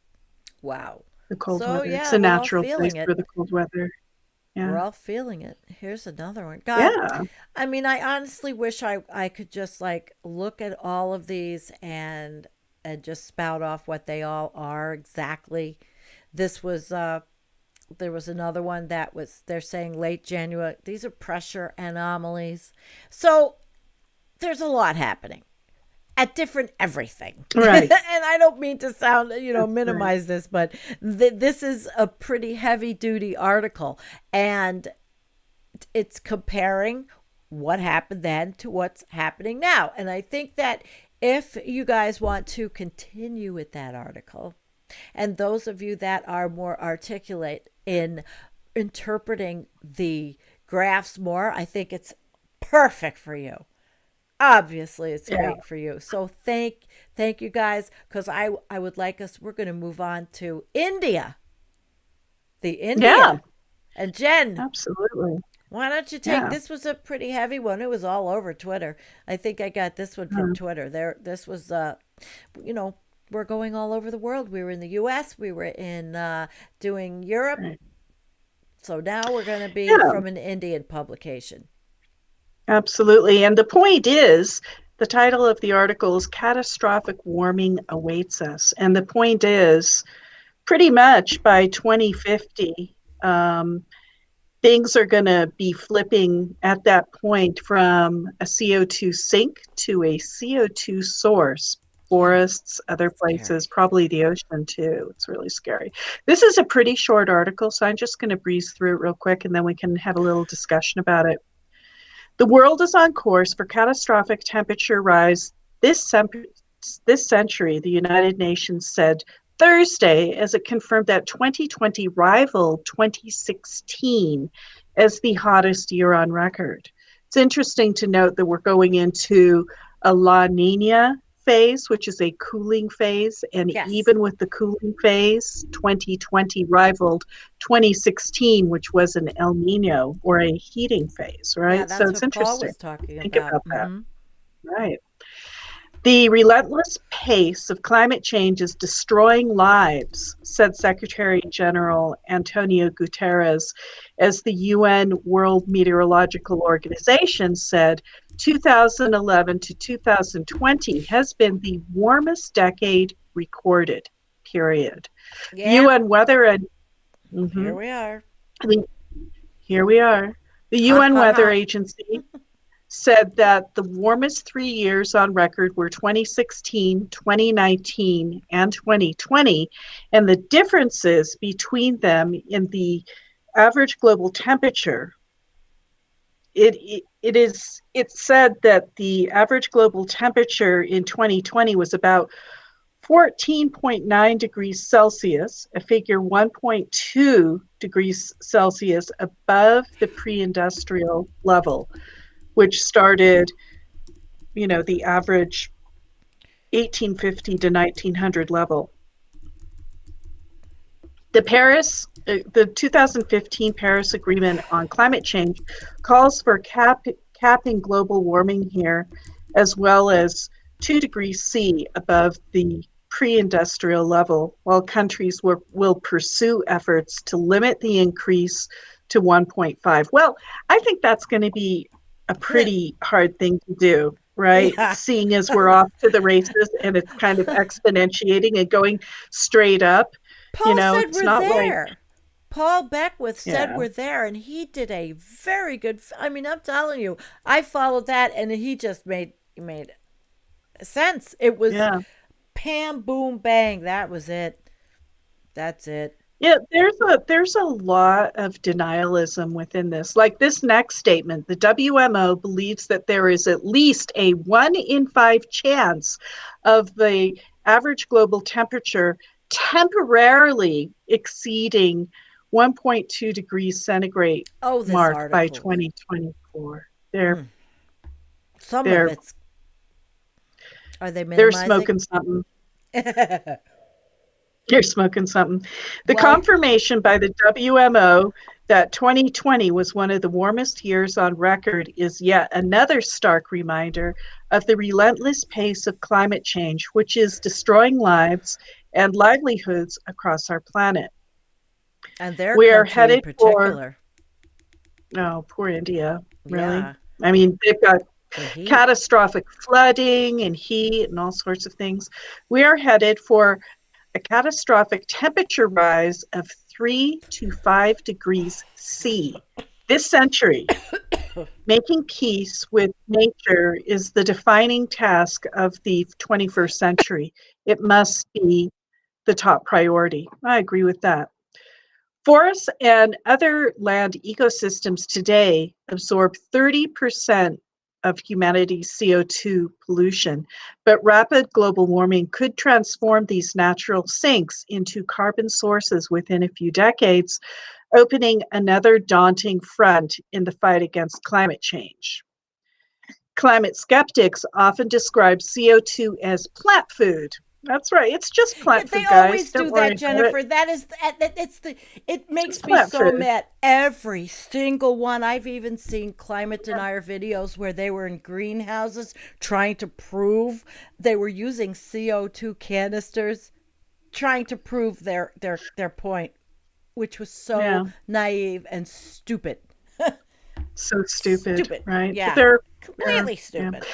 Wow. The cold So weather. It's yeah, a we're all natural place feeling for it. the cold weather. We're Yeah. all feeling it. Here's another one. God, Yeah. I mean, I honestly wish I could just like look at all of these and just spout off what they all are exactly. This was there was another one that was they're saying late January. These are pressure anomalies. So there's a lot happening. at different everything. And Right. I don't mean to sound, That's right. minimize this, but this is a pretty heavy duty article. And it's comparing what happened then to what's happening now. And I think that if you guys want to continue with that article, and those of you that are more articulate in interpreting the graphs more, I think it's perfect for you. Obviously it's Yeah. great for you. So thank you guys, because I would like us, we're going to move on to India, the Yeah. India. And Jen, Absolutely. why don't you take, Yeah. this was a pretty heavy one. It was all over Twitter. I think I got this one from Uh, Twitter. This was you know, we're going all over the world. We were in the US, we were in doing Europe. right. So now we're going to be Yeah. from an Indian publication. Absolutely. And the point is, the title of the article is Catastrophic Warming Awaits Us. And the point is, pretty much by 2050, things are going to be flipping at that point from a CO2 sink to a CO2 source. Forests, other places, Scary. probably the ocean too. It's really scary. This is a pretty short article, so I'm just going to breeze through it real quick and then we can have a little discussion about it. The world is on course for catastrophic temperature rise this century, the United Nations said Thursday, as it confirmed that 2020 rivaled 2016 as the hottest year on record. It's interesting to note that we're going into a La Nina phase, which is a cooling phase. And Yes. even with the cooling phase, 2020 rivaled 2016, which was an El Nino or a heating phase, Yeah, right? So that's it's what Paul interesting. was talking Think about. about that, right? The relentless pace of climate change is destroying lives, said Secretary General Antonio Guterres, as the UN World Meteorological Organization said 2011 to 2020 has been the warmest decade recorded, period. The Yeah, UN Weather and here mhm, we are. the, here we are. The Ha UN ha Weather ha. Agency said that the warmest 3 years on record were 2016, 2019, and 2020. And the differences between them in the average global temperature, it's said that the average global temperature in 2020 was about 14.9 degrees Celsius, a figure 1.2 degrees Celsius above the pre-industrial level, which started, the average 1850 to 1900 level. The 2015 Paris Agreement on Climate Change calls for capping global warming here, as well as 2 degrees C above the pre-industrial level, while countries will pursue efforts to limit the increase to 1.5. Well, I think that's going to be a pretty hard thing to do, right? Yeah. Seeing as we're off to the races and it's kind of exponentiating and going straight up, Paul said it's we're not like, there. Paul Beckwith said yeah, we're there, and he did a very good. I mean, I'm telling you, I followed that, and he just made sense. It was yeah. Pam, boom, bang. That was it. That's it. Yeah, there's a lot of denialism within this. Like this next statement, the WMO believes that there is at least a 1 in 5 chance of the average global temperature temporarily exceeding 1.2 degrees centigrade Oh, this mark by article. 2024. They're Mm. Some of they're it's. Are they they're minimizing? smoking something. You're smoking something. The Well, confirmation by the WMO that 2020 was one of the warmest years on record is yet another stark reminder of the relentless pace of climate change, which is destroying lives and livelihoods across our planet. and their We are country in headed for, particular. oh, poor India, really? Yeah, I mean, they've got the heat. catastrophic flooding and heat and all sorts of things. We are headed for a catastrophic temperature rise of 3 to 5 degrees C this century. Making peace with nature is the defining task of the 21st century. It must be the top priority. I agree with that. Forests and other land ecosystems today absorb 30% of humanity's CO2 pollution, but rapid global warming could transform these natural sinks into carbon sources within a few decades, opening another daunting front in the fight against climate change. Climate skeptics often describe CO2 as plant food. That's right, it's just Yeah, plant they food, guys. always Don't do worry that, about it. Jennifer. That is it's the it It's just makes me plant so food. mad. Every single one. I've even seen climate denier videos where they were in greenhouses trying to prove they were using CO2 canisters, trying to prove their point, which was Yeah, so naive and stupid. so stupid, Stupid. right? But Yeah. they're yeah, Completely yeah. stupid.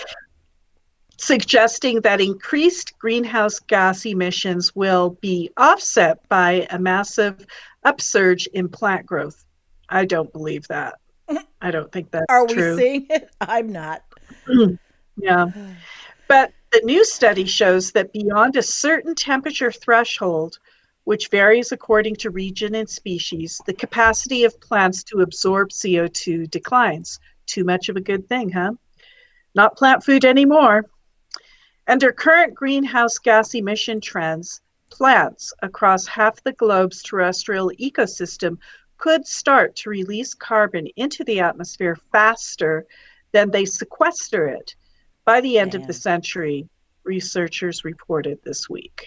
Suggesting that increased greenhouse gas emissions will be offset by a massive upsurge in plant growth. I don't believe that. I don't think that's Are we true. seeing it? I'm not. Yeah. But the new study shows that beyond a certain temperature threshold, which varies according to region and species, the capacity of plants to absorb CO2 declines. Too much of a good thing, huh? Not plant food anymore. Under current greenhouse gas emission trends, plants across half the globe's terrestrial ecosystem could start to release carbon into the atmosphere faster than they sequester it by the end of the Damn. century, researchers reported this week.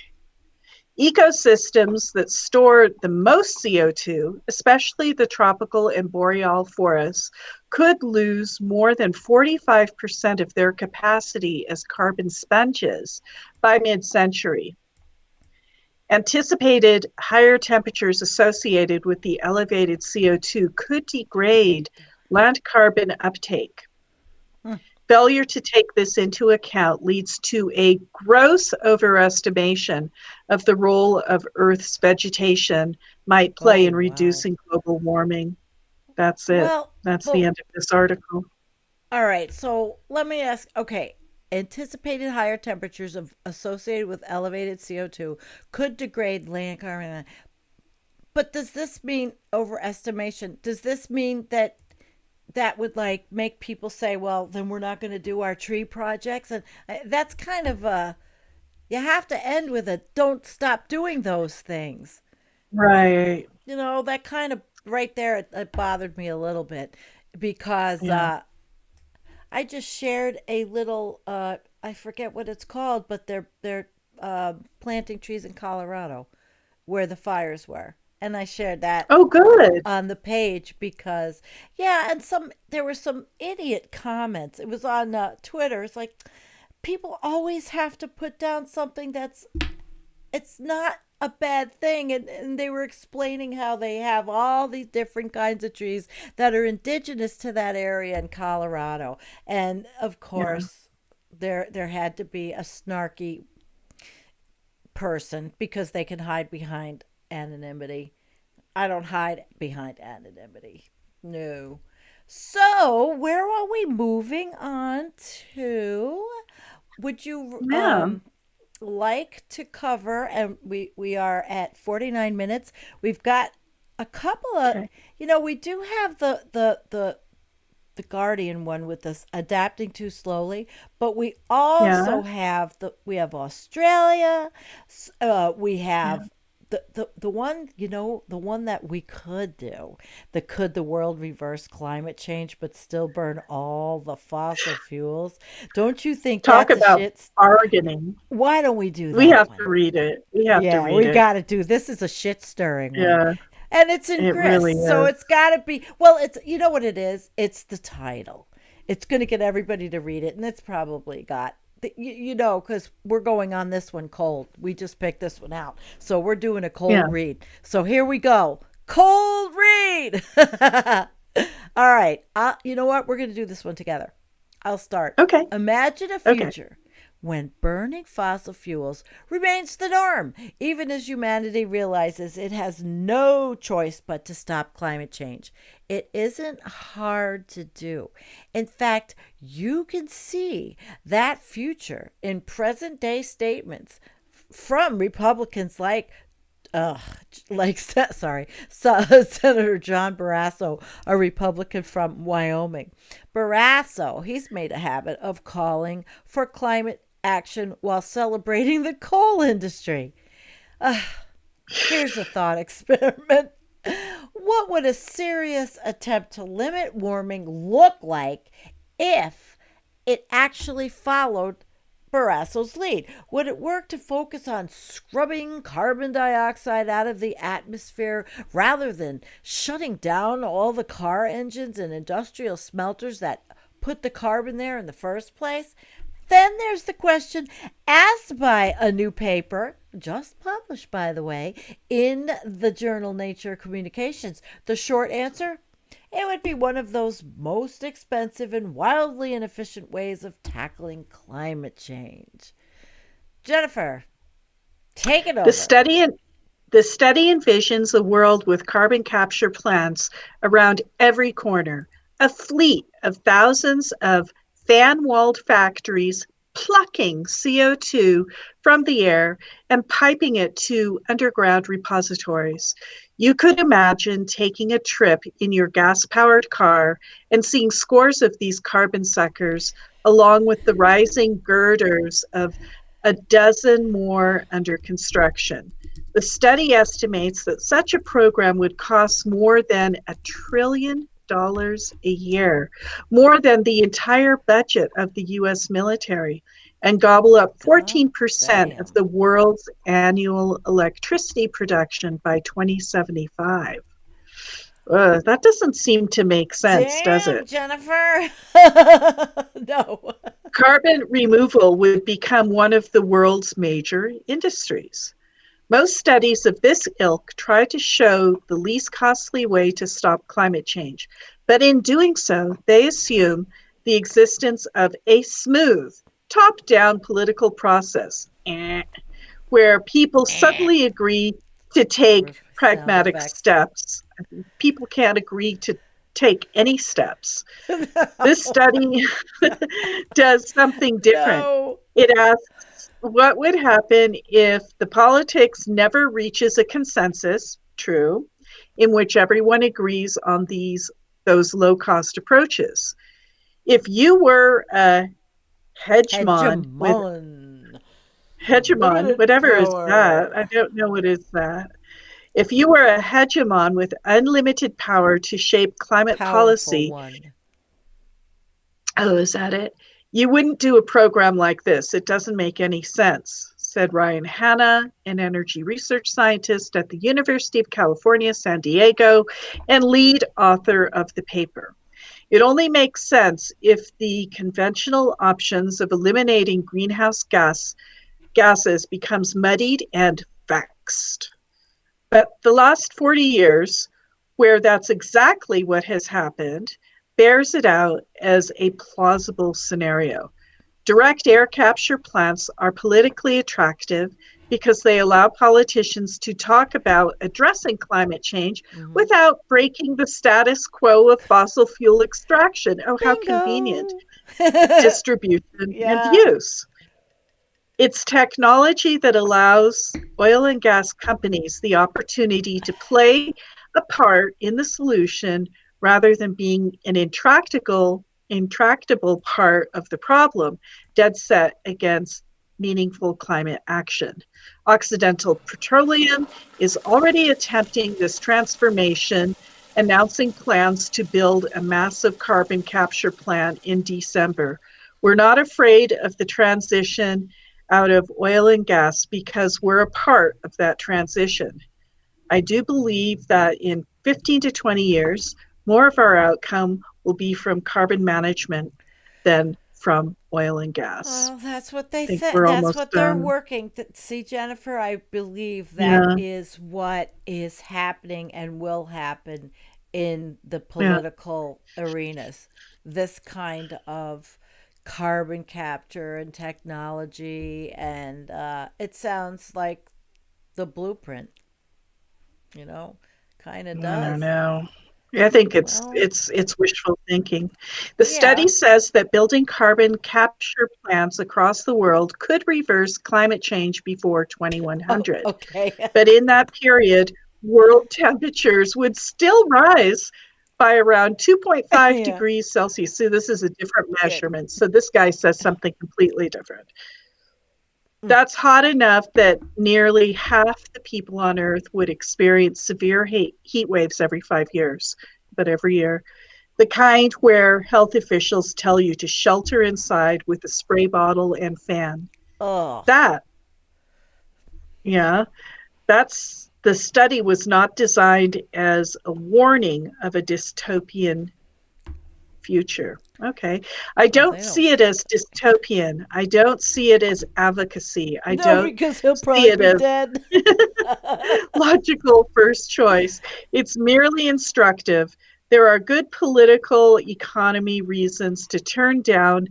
Ecosystems that store the most CO2, especially the tropical and boreal forests, could lose more than 45% of their capacity as carbon sponges by mid century. Anticipated higher temperatures associated with the elevated CO2 could degrade land carbon uptake. Hmm. Failure to take this into account leads to a gross overestimation of the role of Earth's vegetation might Oh play in wow. reducing global warming. That's it. Well, That's the but end of this article. all right. So let me ask. Okay, anticipated higher temperatures of associated with elevated CO2 could degrade land carbon. But does this mean overestimation? Does this mean that that would like make people say, well, then we're not going to do our tree projects? And that's kind of you have to end with a don't stop doing those things. Right. That kind of right there, it bothered me a little bit because Yeah. I just shared a little I forget what it's called, but they're planting trees in Colorado where the fires were. And I shared that Oh, good. on the page because yeah, and there were some idiot comments. It was on Twitter. It's like people always have to put down something that's it's not a bad thing, and they were explaining how they have all these different kinds of trees that are indigenous to that area in Colorado, and of Yeah. course there had to be a snarky person because they can hide behind anonymity. I don't hide behind anonymity. No. So, where are we moving on to? Would you Yeah. like to cover, and we are at 49 minutes. We've got a couple of, Okay. we do have the Guardian one with us adapting too slowly, but we Yeah. also have we have Australia, we Yeah. have the one, the one that we could do, could the world reverse climate change but still burn all the fossil fuels? Don't you think Talk that's a about shit? bargaining. Why don't we do We that have one? to read it. We have to Yeah, read we it. got to do this. Is a shit stirring one. Yeah. And it's in It really grist. So is. it's got to be, well, it's, you know what it is? It's the title. It's going to get everybody to read it. And it's probably got, because we're going on this one cold. We just picked this one out. So we're doing a Yeah. cold read. So here we go. Cold read. All right. You know what? We're going to do this one together. I'll start. Okay. Imagine a Okay. future when burning fossil fuels remains the norm, even as humanity realizes it has no choice but to stop climate change. It isn't hard to do. In fact, you can see that future in present day statements from Republicans uh, Senator John Barrasso, a Republican from Wyoming. Barrasso, he's made a habit of calling for climate action while celebrating the coal industry. Uh, Here's a thought experiment. What would a serious attempt to limit warming look like if it actually followed Barrasso's lead? Would it work to focus on scrubbing carbon dioxide out of the atmosphere rather than shutting down all the car engines and industrial smelters that put the carbon there in the first place? Then there's the question asked by a new paper, just published, by the way, in the journal Nature Communications. The short answer? It would be one of those most expensive and wildly inefficient ways of tackling climate change. Jennifer, take it The over. study the study envisions a world with carbon capture plants around every corner, a fleet of thousands of fan-walled factories plucking CO2 from the air and piping it to underground repositories. You could imagine taking a trip in your gas-powered car and seeing scores of these carbon suckers along with the rising girders of a dozen more under construction. The study estimates that such a program would cost more than $1 trillion a year, more than the entire budget of the US military, and gobble up God 14% of damn. the world's annual electricity production by 2075. That doesn't seem to make sense, does Damn, it? Jennifer. No. Carbon removal would become one of the world's major industries. Most studies of this ilk try to show the least costly way to stop climate change, but in doing so, they assume the existence of a smooth, top down political process where people suddenly agree to take Sound pragmatic effects. steps. People can't agree to take any steps. This No. study does something different. No. It asks what would happen if the politics never reaches a consensus, true, in which everyone agrees on those low cost approaches. If you were a hegemon with Hegemon. hegemon, Limited whatever is that? I power. don't know what is that. If you were a hegemon with unlimited power to shape climate Powerful policy, one. oh, is that it? You wouldn't do a program like this. It doesn't make any sense, said Ryan Hanna, an energy research scientist at the University of California, San Diego, and lead author of the paper. It only makes sense if the conventional options of eliminating gases becomes muddied and vexed. But the last 40 years, where that's exactly what has happened, bears it out as a plausible scenario. Direct air capture plants are politically attractive because they allow politicians to talk about addressing climate change Mm-hmm. without breaking the status quo of fossil fuel extraction. Oh, how convenient. Bingo. Distribution and Yeah. use. It's technology that allows oil and gas companies the opportunity to play a part in the solution rather than being an intractable part of the problem, dead set against meaningful climate action. Occidental Petroleum is already attempting this transformation, announcing plans to build a massive carbon capture plant in December. We're not afraid of the transition out of oil and gas because we're a part of that transition. I do believe that in 15 to 20 years, more of our outcome will be from carbon management than from oil and gas. Well, that's what I they think think. we're That's almost what they're done. working. See, Jennifer, I believe that Yeah, is what is happening and will happen in the yeah, political arenas. This kind of carbon capture and technology, and it sounds like the blueprint, you know, kind of I don't does. know. I think it's Well, it's it's wishful thinking. The study yeah. says that building carbon capture plants across the world could reverse climate change before Oh, 2100. okay. But in that period, world temperatures would still rise by around 2.5 Yeah. degrees Celsius. So this is a different It, measurement. So this guy says something completely different. mm, That's hot enough that nearly half the people on Earth would experience severe heat waves every 5 years, but every year. The kind where health officials tell you to shelter inside with a spray bottle and fan. oh, That, yeah, that's the study was not designed as a warning of a dystopian future. Okay. I well, don't they don't. see it as dystopian. I don't see it as advocacy. I No, don't because he'll see probably it be as dead. logical first choice. It's merely instructive. There are good political economy reasons to turn to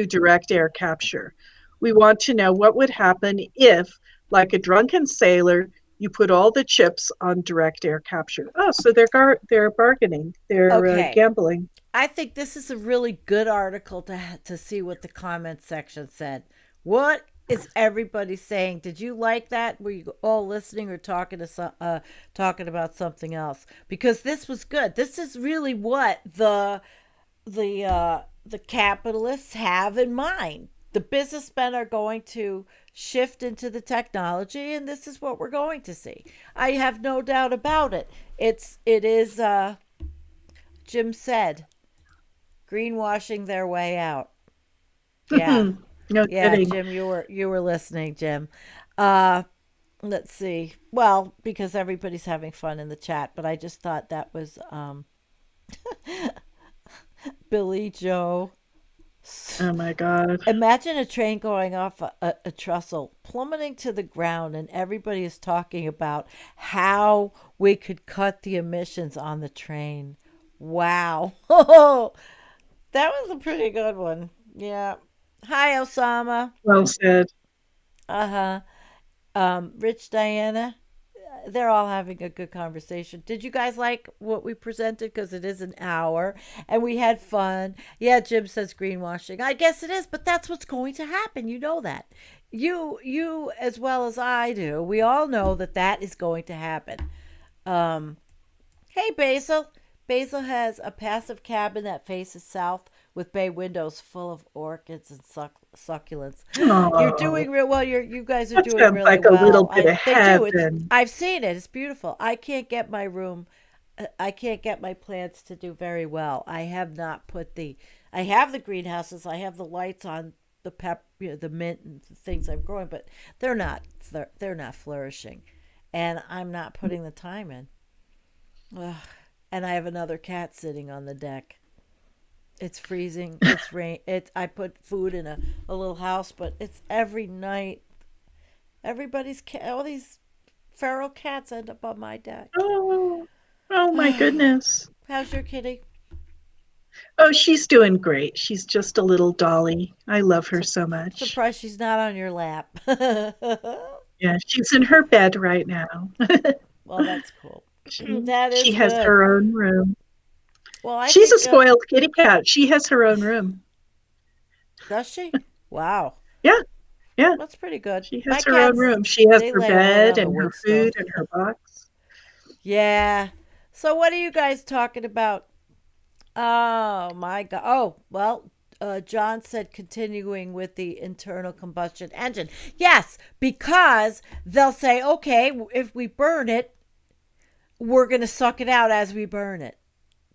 direct air capture. We want to know what would happen if, like a drunken sailor, you put all the chips on direct air capture. Oh, so they're bargaining, they're Okay. gambling. I think this is a really good article to see what the comment section said. What is everybody saying? Did you like that? Were you all listening or talking to talking about something else? Because this was good. This is really what the capitalists have in mind. The businessmen are going to shift into the technology, and this is what we're going to see. I have no doubt about it. It is Jim said, greenwashing their way out. Yeah. No Yeah, kidding. Jim, you were listening, Jim. Uh let's see. Well, because everybody's having fun in the chat, but I just thought that was Billy Joe. Oh my God. Imagine a train going off a trestle, plummeting to the ground, and everybody is talking about how we could cut the emissions on the train. Wow. That was a pretty good one. Yeah. Hi, Osama. Well said. Uh huh. Rich Diana. They're all having a good conversation. Did you guys like what we presented? Because it is an hour and we had fun. Yeah, Jim says greenwashing. I guess it is, but that's what's going to happen. You know that. You as well as I do. We all know that that is going to happen. Um, Hey, Basil. Basil has a passive cabin that faces south with bay windows full of orchids and succulents. You're Oh, doing real well. You guys are that doing sounds really like a little well. bit of They do. It's heaven. I've seen it. It's beautiful. I can't get my room. I can't get my plants to do very well. I have not put the. I have the greenhouses. I have the lights on the the mint and the things I'm growing, but they're not. They're not flourishing, and I'm not putting the time in. Ugh. And I have another cat sitting on the deck. It's freezing. It's rain. I put food in a little house, but it's every night. Everybody's cat. All these feral cats end up on my deck. Oh, oh my goodness. How's your kitty? Oh, she's doing great. She's just a little dolly. I love her so much. Surprised she's not on your lap. Well, Yeah, she's in her bed right now. that's cool. She That she is has good. her own room. Well, I She's a think spoiled kitty cat. She has her own room. does she? Wow, Yeah, yeah. that's pretty good. She My has her own cats, room. She has they her lay right bed on the and her wood food stove. and her box. Yeah. So what are you guys talking about? Oh my God. Oh, well, John said continuing with the internal combustion engine. Yes, because they'll say, okay, if we burn it, we're going to suck it out as we burn it.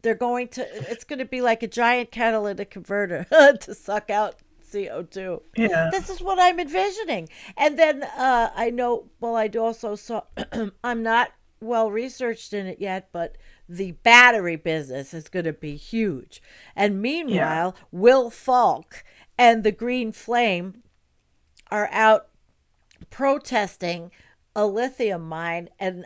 It's going to be like a giant catalytic converter to suck out CO2. Yeah. This is what I'm envisioning. And then I know, well, I also saw, I'm not well researched in it yet, but the battery business is going to be huge. And Yeah. meanwhile, Will Falk and the Green Flame are out protesting a lithium mine, and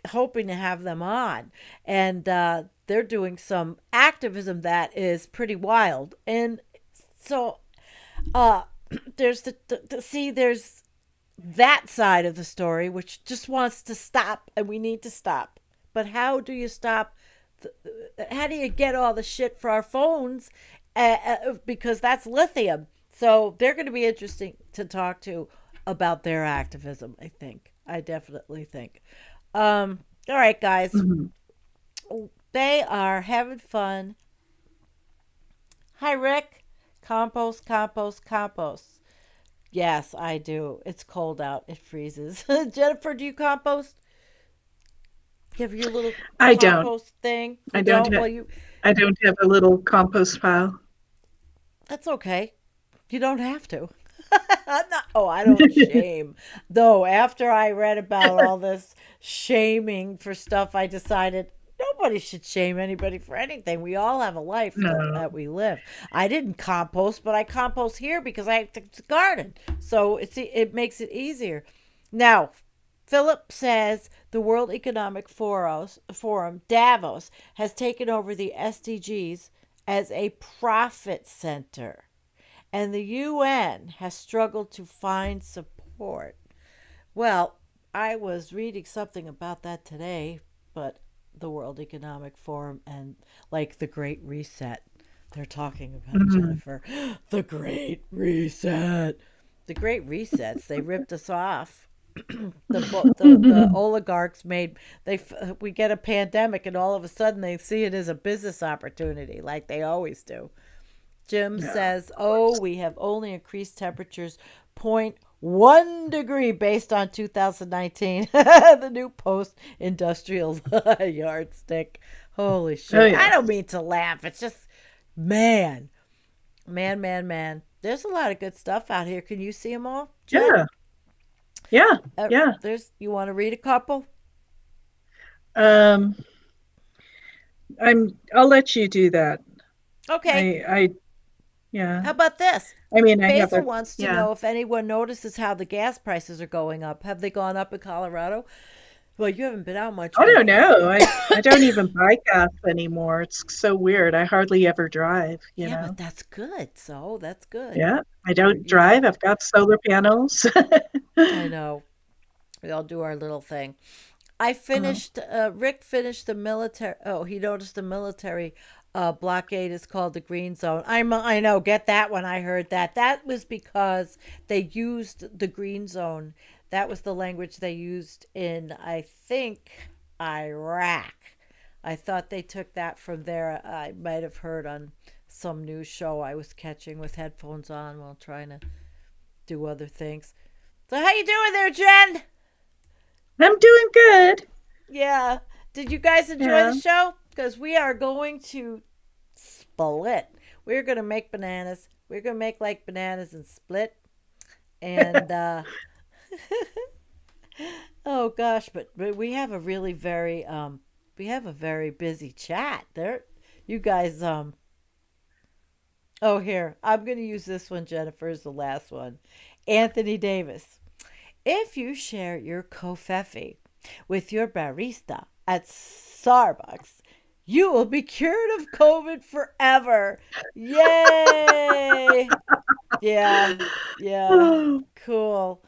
hoping to have them on. And they're doing some activism that is pretty wild. And so uh, there's there's that side of the story, which just wants to stop, and we need to stop. But how do you stop? How do you get all the shit for our phones? Because that's lithium. So they're going to be interesting to talk to about their activism. I think. I definitely think. All right, guys. Mhm. They are having fun. Hi, Rick. Compost, compost, compost. Yes, I do. It's cold out. It freezes. Jennifer, do you compost? You have your little I don't. compost thing? You I don't don't? have. Well, you. I don't have a little compost pile. That's okay. You don't have to. I'm not. Oh, I don't shame. Though after I read about all this shaming for stuff, I decided nobody should shame anybody for anything. We all have a life No. that we live. I didn't compost, but I compost here because I have to garden, so it makes it easier. Now, Philip says the World Economic Forum Davos has taken over the SDGs as a profit center, and the UN has struggled to find support. Well, I was reading something about that today, but the World Economic Forum and like the Great Reset, they're talking about Mhm. Jennifer. The Great Reset. The Great Resets, they ripped us off. The oligarchs made we get a pandemic and all of a sudden they see it as a business opportunity like they always do. Jim Yeah, of says, "Oh, course. we have only increased temperatures 0.1 degree based on 2019." The new post-industrial yardstick. Holy Oh shit! I yeah. don't mean to laugh. It's just man, man, man, man. There's a lot of good stuff out here. Can you see them all, Jen? Yeah. Yeah. Yeah. There's. You want to read a couple? Um, I'll let you do that. Okay. I yeah. How about this? I mean, I have Basil a wants to yeah. know if anyone notices how the gas prices are going up. Have they gone up in Colorado? Well, you haven't been out much, I but don't know. I don't even buy gas anymore. It's so weird. I hardly ever drive, you yeah, but know. that's good. So that's good. Yeah. I You don't you have. drive. I've got solar panels. I know. We all do our little thing. I Oh, finished. Rick finished the military. Oh, he noticed the military blockade is called the Green Zone. I know. Get that when I heard that. That was because they used the Green Zone. That was the language they used in, I think, Iraq. I thought they took that from there. I might have heard on some news show I was catching with headphones on while trying to do other things. So how you doing there, Jen? I'm doing good. Yeah. Did you guys enjoy the Yeah. show? Because we are going to split. We're going to make bananas. We're going to make like bananas and split. And, oh gosh, but we have a really very, we have a very busy chat there. You guys, oh, here, I'm going to use this one, Jennifer, is the last one. Anthony Davis. If you share your kofefe with your barista at Starbucks, you will be cured of COVID forever. Yay! Yeah, yeah. Oh, Cool,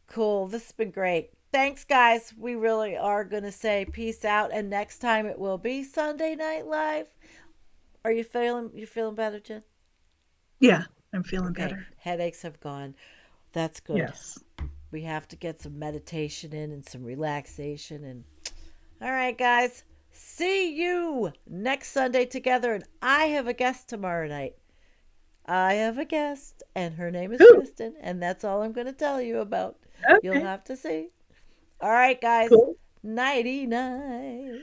cool. This has been great. Thanks, guys. We really are going to say peace out. And next time it will be Sunday Night Live. Are you feeling better, Jen? yeah. I'm feeling Okay. better. Headaches have gone. That's good. Yes. We have to get some meditation in and some relaxation. And all right, guys, see you next Sunday together. And I have a guest tomorrow night. I have a guest, and her name is Ooh, Kristen. And that's all I'm going to tell you about. You'll okay. have to see. All right, guys, Cool. nighty night.